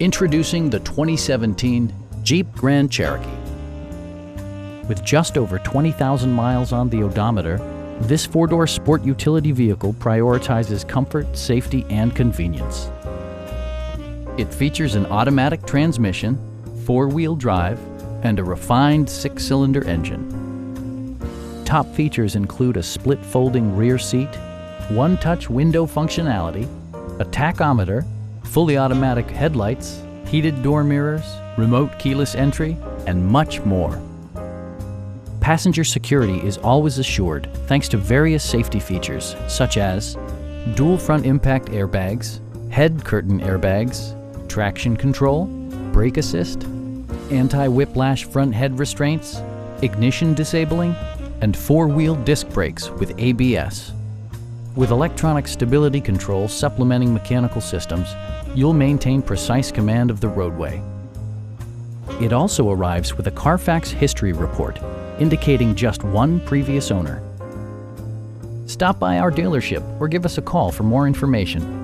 Introducing the 2017 Jeep Grand Cherokee. With just over 20,000 miles on the odometer, this four-door sport utility vehicle prioritizes comfort, safety, and convenience. It features an automatic transmission, four-wheel drive, and a refined six-cylinder engine. Top features include a split folding rear seat, one-touch window functionality, a tachometer, fully automatic headlights, heated door mirrors, remote keyless entry, and much more. Passenger security is always assured thanks to various safety features such as dual front impact airbags, head curtain airbags, traction control, brake assist, anti-whiplash front head restraints, ignition disabling, and four-wheel disc brakes with ABS. With electronic stability control supplementing mechanical systems, you'll maintain precise command of the roadway. It also arrives with a Carfax history report, indicating just one previous owner. Stop by our dealership or give us a call for more information.